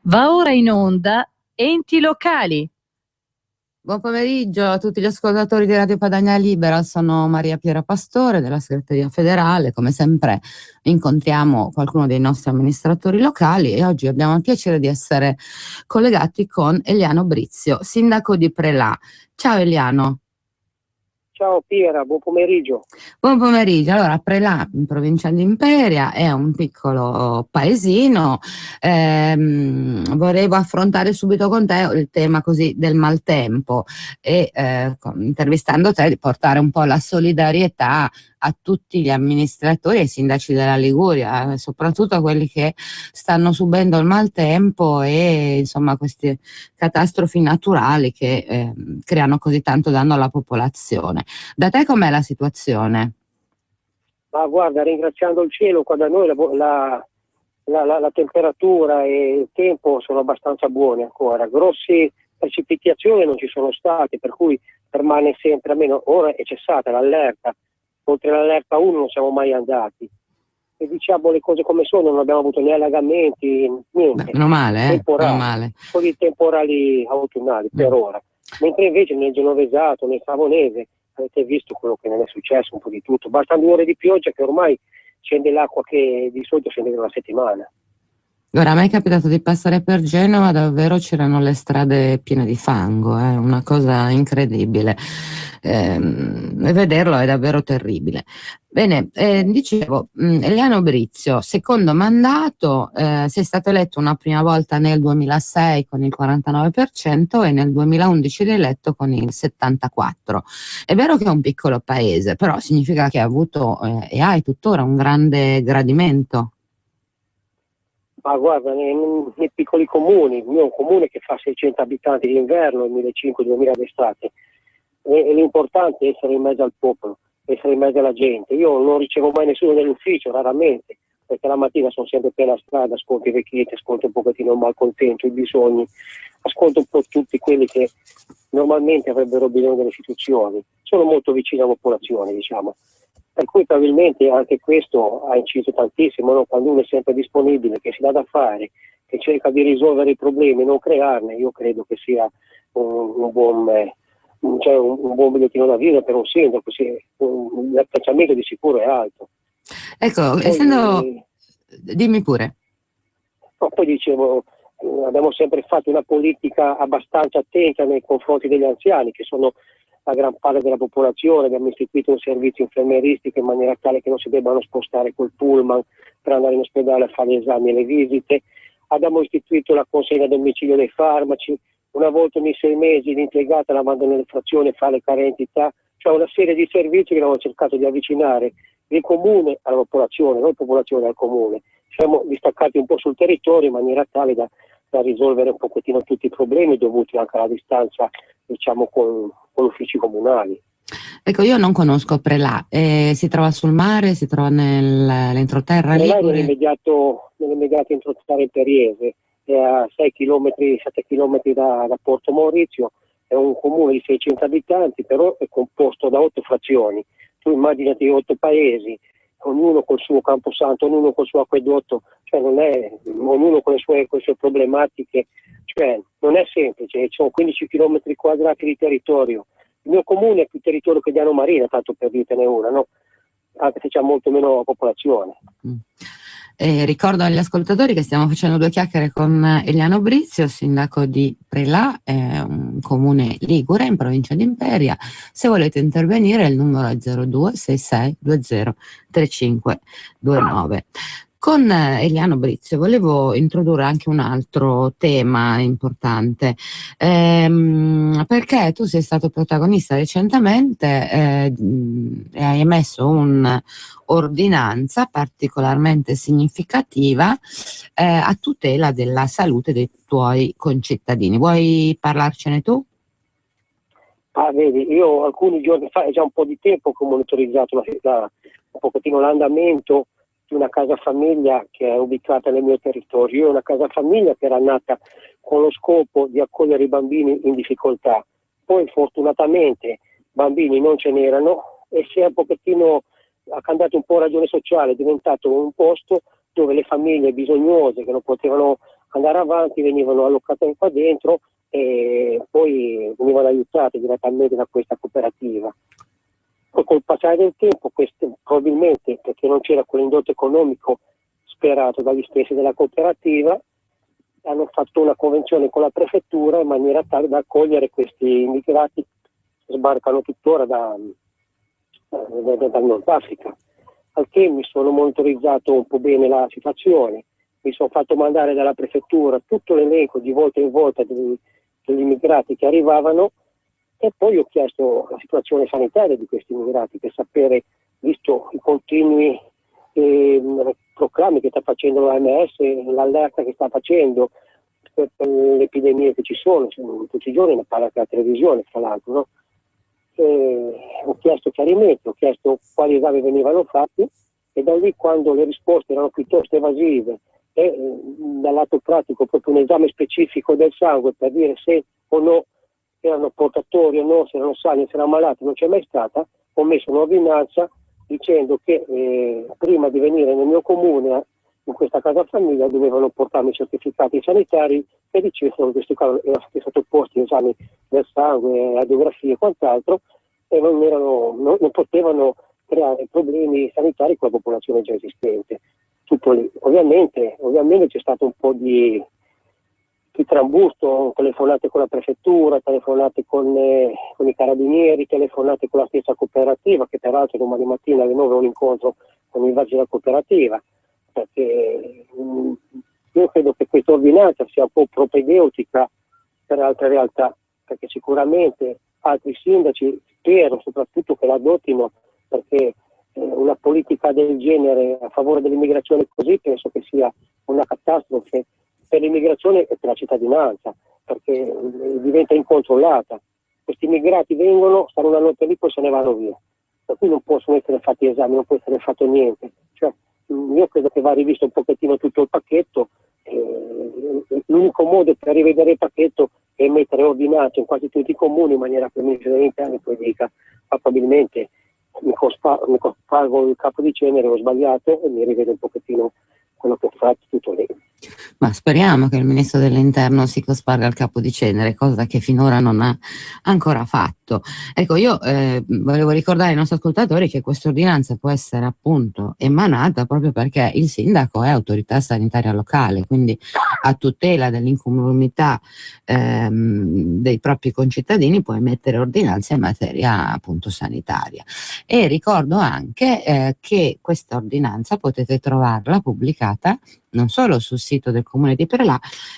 Va ora in onda Enti Locali. Buon pomeriggio a tutti gli ascoltatori di Radio Padania Libera, sono Maria Piera Pastore della Segreteria Federale. Come sempre incontriamo qualcuno dei nostri amministratori locali e oggi abbiamo il piacere di essere collegati con Eliano Brizio, sindaco di Prelà. Ciao Eliano. Ciao Piera, buon pomeriggio. Buon pomeriggio. Allora, Prelà, in provincia di Imperia, è un piccolo paesino. Volevo affrontare subito con te il tema così del maltempo e intervistando te di portare un po' la solidarietà a tutti gli amministratori e i sindaci della Liguria, soprattutto a quelli che stanno subendo il maltempo e insomma queste catastrofi naturali che creano così tanto danno alla popolazione. Da te com'è la situazione? Ma guarda, ringraziando il cielo, qua da noi la temperatura e il tempo sono abbastanza buoni ancora. Grosse precipitazioni non ci sono state, per cui permane sempre, almeno ora è cessata l'allerta. Oltre l'allerta 1 non siamo mai andati. E diciamo le cose come sono, non abbiamo avuto né allagamenti, niente. Beh, meno male, meno male. Solo i temporali autunnali per ora. Mentre invece nel Genovesato, nel Savonese, avete visto quello che non è successo, un po' di tutto. Bastano 2 ore di pioggia che ormai scende l'acqua che di solito scende in una settimana. Ora, a me è capitato di passare per Genova, davvero c'erano le strade piene di fango, una cosa incredibile. E vederlo è davvero terribile. Bene, dicevo, Eliano Brizio, secondo mandato, sei stato eletto una prima volta nel 2006 con il 49% e nel 2011 rieletto con il 74%. È vero che è un piccolo paese, però significa che ha avuto e hai tuttora un grande gradimento. Ma guarda, nei piccoli comuni, il mio è un comune che fa 600 abitanti d'inverno e 1.500-2.000 d'estate, e l'importante è essere in mezzo al popolo, essere in mezzo alla gente. Io non ricevo mai nessuno nell'ufficio, raramente, perché la mattina sono sempre per la strada, ascolto i vecchietti, ascolto un pochettino il malcontento, i bisogni, ascolto un po' tutti quelli che normalmente avrebbero bisogno delle istituzioni. Sono molto vicino alla popolazione, diciamo. Per cui probabilmente anche questo ha inciso tantissimo, no? Quando uno è sempre disponibile, che si dà da fare, che cerca di risolvere i problemi, non crearne, io credo che sia un buon bigliettino da visita per un sindaco, l'apprezzamento di sicuro è alto. Ecco, poi, dimmi pure. Poi dicevo, abbiamo sempre fatto una politica abbastanza attenta nei confronti degli anziani, che sono la gran parte della popolazione. Abbiamo istituito un servizio infermieristico in maniera tale che non si debbano spostare col pullman per andare in ospedale a fare gli esami e le visite. Abbiamo istituito la consegna a domicilio dei farmaci, una volta ogni 6 mesi l'impiegata la manda nelle frazioni e fa le carentità, cioè una serie di servizi che abbiamo cercato di avvicinare il comune alla popolazione, non la popolazione al comune. Siamo distaccati un po' sul territorio in maniera tale da risolvere un pochettino tutti i problemi dovuti anche alla distanza, diciamo, con uffici comunali. Ecco, io non conosco Prelà, si trova sul mare, si trova nell'entroterra Prelà è ligure? nell'immediato entroterra imperiese, è a 7 km da Porto Maurizio, è un comune di 600 abitanti, però è composto da 8 frazioni. Tu immaginati 8 paesi, ognuno col suo camposanto, ognuno col suo acquedotto, cioè ognuno con le sue problematiche, cioè non è semplice, ci sono 15 km quadrati di territorio. Il mio comune è più territorio che Diano Marina, tanto per dirtene una, no? Anche se c'è molto meno popolazione. Ricordo agli ascoltatori che stiamo facendo 2 chiacchiere con Eliano Brizio, sindaco di Prelà, un comune ligure in provincia di Imperia. Se volete intervenire il numero è 02 66 20 3529. Con Eliano Brizio volevo introdurre anche un altro tema importante, perché tu sei stato protagonista recentemente e hai emesso un'ordinanza particolarmente significativa a tutela della salute dei tuoi concittadini. Vuoi parlarcene tu? Vedi, io alcuni giorni fa, è già un po' di tempo che ho monitorizzato un pochettino l'andamento di una casa famiglia che è ubicata nel mio territorio. È una casa famiglia che era nata con lo scopo di accogliere i bambini in difficoltà. Poi fortunatamente bambini non ce n'erano e si è un pochettino, ha cambiato un po' ragione sociale, è diventato un posto dove le famiglie bisognose che non potevano andare avanti, venivano allocati qua dentro e poi venivano aiutati direttamente da questa cooperativa. Poi col passare del tempo, probabilmente perché non c'era quell'indotto economico sperato dagli stessi della cooperativa, hanno fatto una convenzione con la prefettura in maniera tale da accogliere questi immigrati che sbarcano tuttora dal Nord Africa. Al che mi sono monitorizzato un po' bene la situazione, mi sono fatto mandare dalla prefettura tutto l'elenco di volta in volta degli immigrati che arrivavano, e poi ho chiesto la situazione sanitaria di questi immigrati per sapere, visto i continui proclami che sta facendo l'OMS, l'allerta che sta facendo per le epidemie che ci sono tutti i giorni, ne parla anche la televisione tra l'altro, no? Ho chiesto chiarimenti, ho chiesto quali esami venivano fatti, e da lì, quando le risposte erano piuttosto evasive e dal lato pratico proprio un esame specifico del sangue per dire se o no erano portatori o no, se erano sani, se erano malati, non c'è mai stata, ho messo un'ordinanza dicendo che prima di venire nel mio comune, in questa casa famiglia, dovevano portarmi i certificati sanitari che dicessero che erano stati sottoposti a esami del sangue, radiografie e quant'altro, e non potevano creare problemi sanitari con la popolazione già esistente. Tutto lì. Ovviamente c'è stato un po' di trambusto, telefonate con la prefettura, telefonate con i carabinieri, telefonate con la stessa cooperativa, che peraltro domani mattina alle 9 ho un incontro con i vertici della cooperativa, perché io credo che questa ordinanza sia un po' propedeutica per altre realtà, perché sicuramente altri sindaci spero soprattutto che la adottino, perché una politica del genere a favore dell'immigrazione così penso che sia una catastrofe per l'immigrazione e per la cittadinanza, perché diventa incontrollata. Questi immigrati vengono, stanno una notte lì, poi se ne vanno via, per cui non possono essere fatti esami, non può essere fatto niente. Cioè, io credo che va rivisto un pochettino tutto il pacchetto. L'unico modo per rivedere il pacchetto è mettere ordinanze in quasi tutti i comuni, in maniera che il ministro degli interni poi dica probabilmente mi cospargo il capo di cenere, ho sbagliato, e mi rivede un pochettino quello che ho fatto, tutto lì. Ma speriamo che il ministro dell'interno si cosparga il capo di cenere, cosa che finora non ha ancora fatto. Ecco, io volevo ricordare ai nostri ascoltatori che questa ordinanza può essere appunto emanata proprio perché il sindaco è autorità sanitaria locale, quindi a tutela dell'incolumità dei propri concittadini può emettere ordinanze in materia appunto sanitaria. E ricordo anche che questa ordinanza potete trovarla pubblicata non solo sul sito del Comune di Prelà,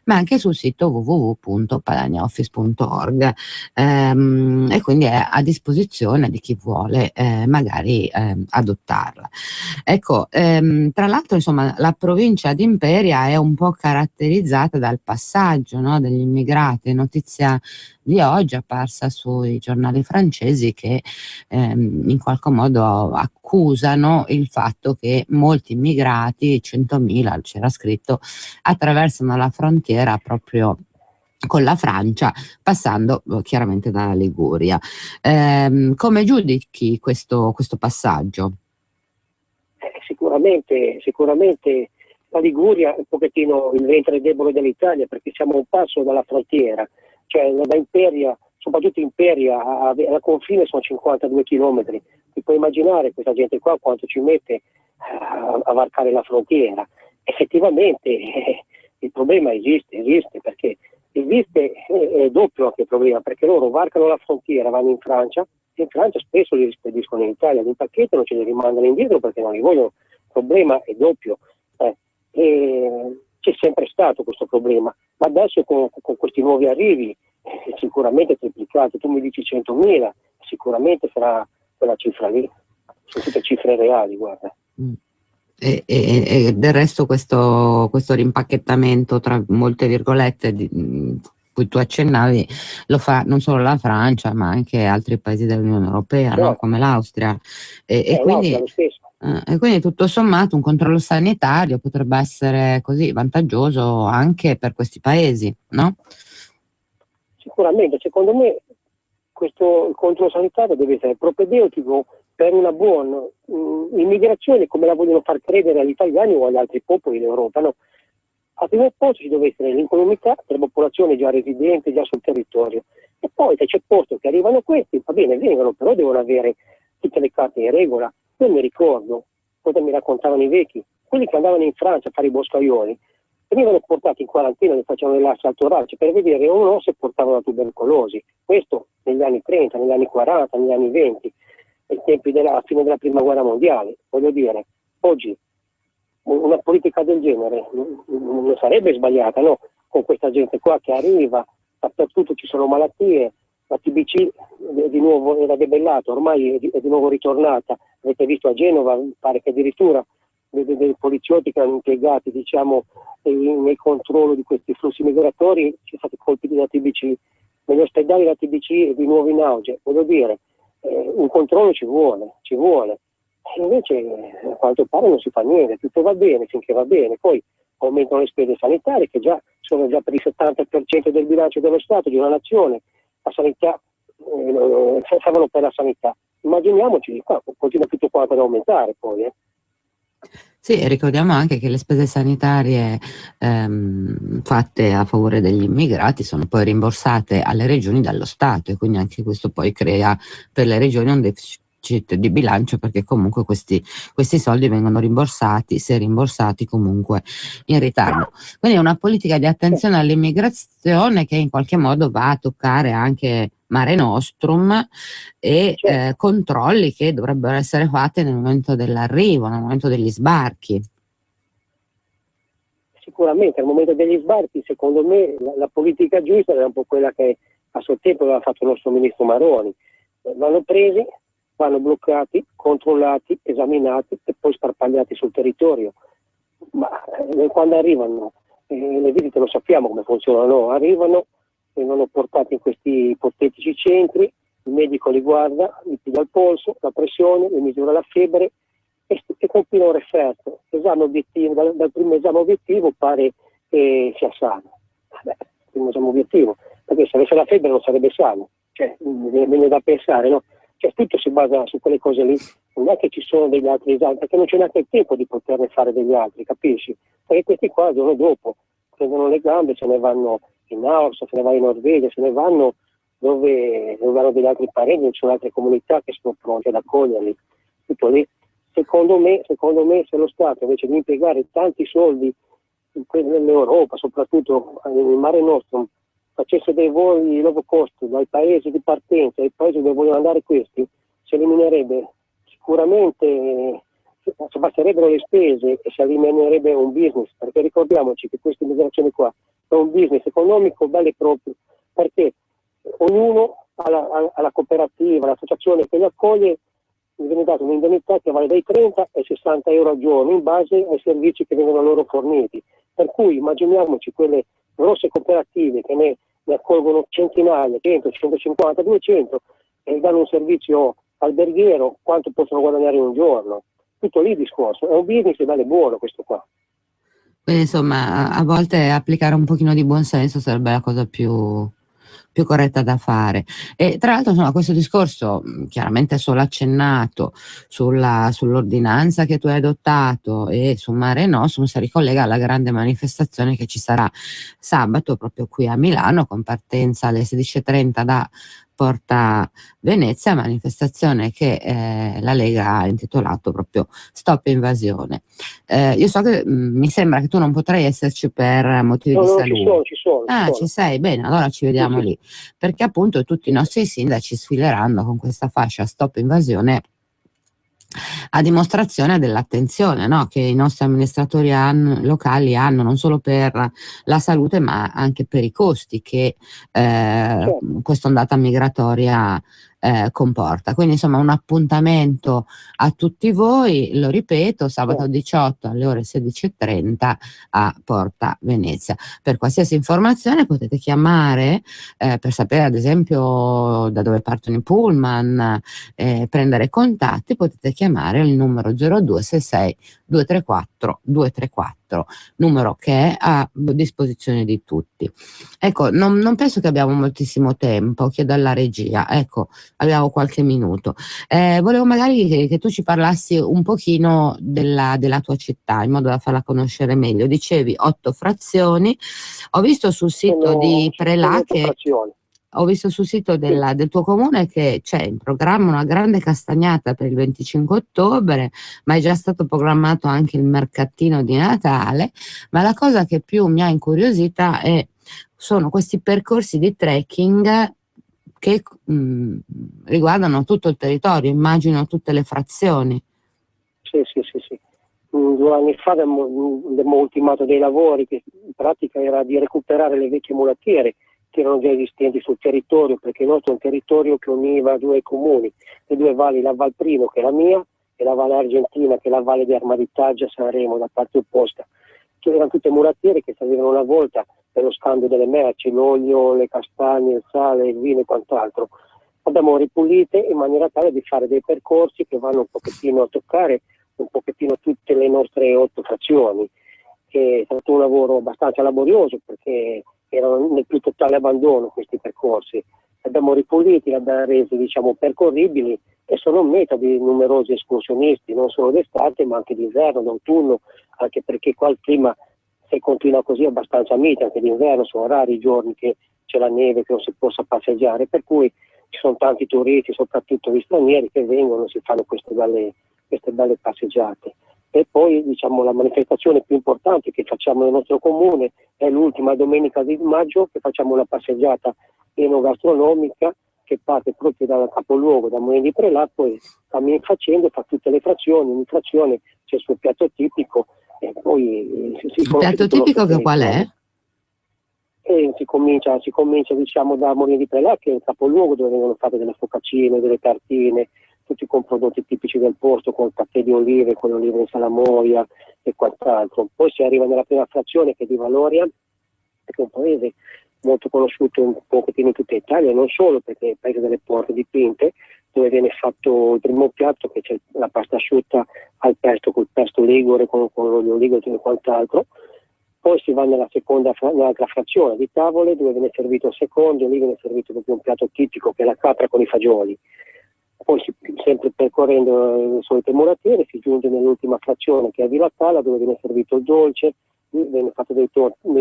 ma anche sul sito www.padaniaoffice.org, e quindi è a disposizione di chi vuole magari adottarla. Ecco, tra l'altro insomma la provincia di Imperia è un po' caratterizzata dal passaggio, no, degli immigrati. Notizia di oggi apparsa sui giornali francesi che in qualche modo accusano il fatto che molti immigrati, 100.000 c'era scritto, attraversano la frontiera proprio con la Francia, passando chiaramente dalla Liguria. Come giudichi questo passaggio? Sicuramente la Liguria è un pochettino il ventre debole dell'Italia, perché siamo a un passo dalla frontiera, cioè da Imperia, soprattutto Imperia, alla confine sono 52 chilometri. Ti puoi immaginare questa gente qua quanto ci mette a varcare la frontiera. Effettivamente il problema esiste, perché esiste è doppio anche il problema, perché loro varcano la frontiera, vanno in Francia, e in Francia spesso li rispediscono in Italia, li impacchettano, ce li rimandano indietro perché non li vogliono. Il problema è doppio. E c'è sempre stato questo problema, ma adesso con questi nuovi arrivi è sicuramente triplicato. Tu mi dici 100.000, sicuramente sarà quella cifra lì, sono tutte cifre reali, guarda. E del resto questo rimpacchettamento tra molte virgolette cui tu accennavi lo fa non solo la Francia ma anche altri paesi dell'Unione Europea, no? Come l'Austria, e quindi lo stesso. E quindi tutto sommato un controllo sanitario potrebbe essere così vantaggioso anche per questi paesi, no? Sicuramente, secondo me questo controllo sanitario deve essere propedeutico per una buona immigrazione, come la vogliono far credere agli italiani o agli altri popoli d'Europa, no? Al primo posto ci deve essere l'incolumità della popolazione già residente, già sul territorio. E poi se c'è posto che arrivano questi, va bene, vengono, però devono avere tutte le carte in regola. Io mi ricordo cosa mi raccontavano i vecchi, quelli che andavano in Francia a fare i boscaioli, venivano portati in quarantena, li facevano l'assalto raggio per vedere o no se portavano la tubercolosi. Questo negli anni 30, negli anni 40, negli anni 20, ai tempi della fine della prima guerra mondiale. Voglio dire, oggi una politica del genere non sarebbe sbagliata, no? Con questa gente qua che arriva, dappertutto ci sono malattie, la TBC di nuovo era debellato, ormai è di nuovo ritornata. Avete visto a Genova, pare che addirittura dei poliziotti che erano impiegati, diciamo, nel controllo di questi flussi migratori, ci sono stati colpiti da TBC. Negli ospedali la TBC è di nuovo in auge. Voglio dire, un controllo ci vuole. E invece a quanto pare non si fa niente, tutto va bene finché va bene, poi aumentano le spese sanitarie che già sono già per il 70% del bilancio dello Stato, di una nazione. La sanità, servono per la sanità. Immaginiamoci, continua tutto quanto ad aumentare poi. Sì, ricordiamo anche che le spese sanitarie fatte a favore degli immigrati sono poi rimborsate alle regioni dallo Stato, e quindi anche questo poi crea per le regioni un deficit di bilancio, perché comunque questi soldi vengono rimborsati, se rimborsati comunque in ritardo. Quindi è una politica di attenzione all'immigrazione che in qualche modo va a toccare anche Mare Nostrum e controlli che dovrebbero essere fatti nel momento dell'arrivo, nel momento degli sbarchi. Sicuramente al momento degli sbarchi, secondo me, la politica giusta era un po' quella che a suo tempo aveva fatto il nostro ministro Maroni. Vanno presi, vanno bloccati, controllati, esaminati e poi sparpagliati sul territorio. Ma quando arrivano, le visite lo sappiamo come funzionano, arrivano, vengono portati in questi ipotetici centri, il medico li guarda, gli piglia il polso, la pressione, gli misura la febbre e compila un referto. Esame obiettivo, dal primo esame obiettivo pare che sia sano. Vabbè, il primo esame obiettivo, perché se avesse la febbre non sarebbe sano, cioè viene da pensare, no? Cioè tutto si basa su quelle cose lì, non è che ci sono degli altri esami, perché non c'è neanche il tempo di poterne fare degli altri, capisci? Perché questi qua il giorno dopo prendono le gambe, se ne vanno in Austria, se ne vanno in Norvegia, se ne vanno dove hanno degli altri parenti, ci sono altre comunità che sono pronte ad accoglierli, tutto lì. Secondo me se lo Stato invece di impiegare tanti soldi nell'Europa, soprattutto in Mare Nostrum, facesse dei voli low cost dai paesi di partenza ai paesi dove vogliono andare questi, si eliminerebbe sicuramente, si abbasserebbero le spese e si eliminerebbe un business, perché ricordiamoci che questa immigrazione qua è un business economico bello e proprio, perché ognuno ha la cooperativa, l'associazione che li accoglie, gli viene data un'indennità che vale dai 30 ai 60 euro al giorno in base ai servizi che vengono loro forniti. Per cui immaginiamoci quelle grosse cooperative che ne accolgono centinaia, 100, 150, 200 e danno un servizio alberghiero, quanto possono guadagnare in un giorno. Tutto lì il discorso, è un business e vale buono questo qua. Quindi insomma a volte applicare un pochino di buonsenso sarebbe la cosa più corretta da fare. E tra l'altro insomma questo discorso chiaramente solo accennato sull'ordinanza che tu hai adottato e su Mare Nostrum si ricollega alla grande manifestazione che ci sarà sabato proprio qui a Milano, con partenza alle 16:30 da Porta Venezia, manifestazione che la Lega ha intitolato proprio Stop Invasione. Io so che mi sembra che tu non potrai esserci per motivi di salute. Ci sono. Ci sei? Bene, allora ci vediamo lì, perché appunto tutti i nostri sindaci sfileranno con questa fascia Stop Invasione a dimostrazione dell'attenzione, no, che i nostri amministratori locali hanno non solo per la salute ma anche per i costi che questa ondata migratoria comporta. Quindi insomma un appuntamento a tutti voi, lo ripeto, sabato 18 alle ore 16:30 a Porta Venezia. Per qualsiasi informazione potete chiamare per sapere ad esempio da dove partono i pullman, prendere contatti, potete chiamare il numero 0266 234 234. 4, numero che è a disposizione di tutti. Ecco, non penso che abbiamo moltissimo tempo, chiedo alla regia, ecco, abbiamo qualche minuto. Volevo magari che tu ci parlassi un pochino della tua città, in modo da farla conoscere meglio. Dicevi 8 frazioni, ho visto sul sito di Prelà che... Ho visto sul sito del tuo comune che c'è in programma una grande castagnata per il 25 ottobre, ma è già stato programmato anche il mercatino di Natale. Ma la cosa che più mi ha incuriosita sono questi percorsi di trekking che riguardano tutto il territorio, immagino tutte le frazioni. Sì. 2 anni fa abbiamo ultimato dei lavori che in pratica era di recuperare le vecchie mulattiere che erano già esistenti sul territorio, perché il nostro è un territorio che univa 2 comuni, le 2 valli, la Val Primo che è la mia e la Valle Argentina che è la Valle di Armaditaggia Sanremo, da parte opposta, che erano tutte mulattiere che servivano una volta per lo scambio delle merci, l'olio, le castagne, il sale, il vino e quant'altro. Abbiamo ripulite in maniera tale di fare dei percorsi che vanno un pochettino a toccare un pochettino tutte le nostre 8 frazioni. È stato un lavoro abbastanza laborioso perché erano nel più totale abbandono questi percorsi. Li abbiamo ripuliti, li abbiamo resi percorribili e sono meta di numerosi escursionisti, non solo d'estate ma anche d'inverno, d'autunno, anche perché qua il clima, se continua così, è abbastanza mite, anche d'inverno sono rari i giorni che c'è la neve, che non si possa passeggiare, per cui ci sono tanti turisti, soprattutto gli stranieri, che vengono e si fanno queste belle passeggiate. E poi la manifestazione più importante che facciamo nel nostro comune è l'ultima domenica di maggio, che facciamo una passeggiata enogastronomica che parte proprio dal capoluogo, da Molino di Prelà, poi cammina facendo, fa tutte le frazioni, ogni frazione c'è il suo piatto tipico e poi il piatto tipico che qual è? E si comincia da Molino di Prelà, che è il capoluogo dove vengono fatte delle focaccine, delle tartine, tutti con prodotti tipici del posto, con caffè di olive, con olive in salamoia e quant'altro. Poi si arriva nella prima frazione, che è di Valoria, che è un paese molto conosciuto un pochettino in tutta Italia, non solo perché è il paese delle porte dipinte, dove viene fatto il primo piatto, che c'è la pasta asciutta al pesto, col pesto ligure, con l'olio ligure e quant'altro. Poi si va nell'altra frazione di tavole, dove viene servito il secondo, lì viene servito proprio un piatto tipico che è la capra con i fagioli. Poi sempre percorrendo le solite mulattiere si giunge nell'ultima frazione, che è Villa Tala, dove viene servito il dolce, viene fatto dei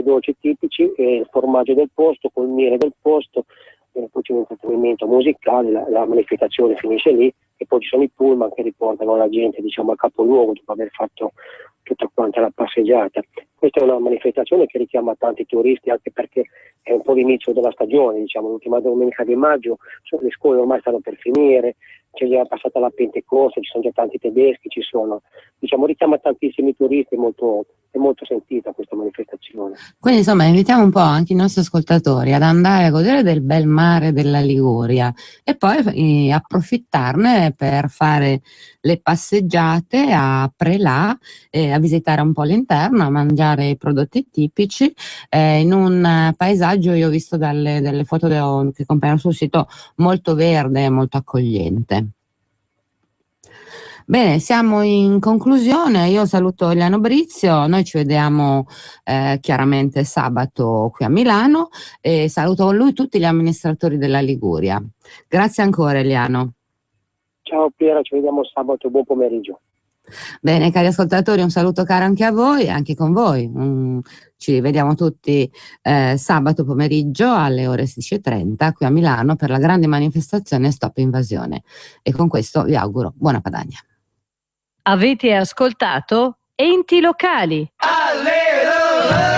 dolci tipici, il formaggio del posto, col miele del posto, poi c'è un intrattenimento musicale, la manifestazione finisce lì e poi ci sono i pullman che riportano la gente al capoluogo dopo aver fatto tutta quanta la passeggiata. Questa è una manifestazione che richiama tanti turisti, anche perché è un po' l'inizio della stagione, l'ultima domenica di maggio, le scuole ormai stanno per finire, c'è già passata la Pentecoste, ci sono già tanti tedeschi, richiama tantissimi turisti, è molto sentita questa manifestazione. Quindi insomma invitiamo un po' anche i nostri ascoltatori ad andare a godere del bel mare della Liguria e poi approfittarne per fare le passeggiate a Prelà, a visitare un po' l'interno, a mangiare i prodotti tipici in un paesaggio, io ho visto delle foto che compaiono sul sito, molto verde e molto accogliente. Bene, siamo in conclusione, io saluto Eliano Brizio, noi ci vediamo chiaramente sabato qui a Milano e saluto con lui tutti gli amministratori della Liguria. Grazie ancora Eliano. Ciao Piera, ci vediamo sabato, buon pomeriggio. Bene, cari ascoltatori, un saluto caro anche a voi, anche con voi. Ci vediamo tutti sabato pomeriggio alle ore 16:30 qui a Milano per la grande manifestazione Stop Invasione. E con questo vi auguro buona Padania. Avete ascoltato Enti Locali. Alleluia!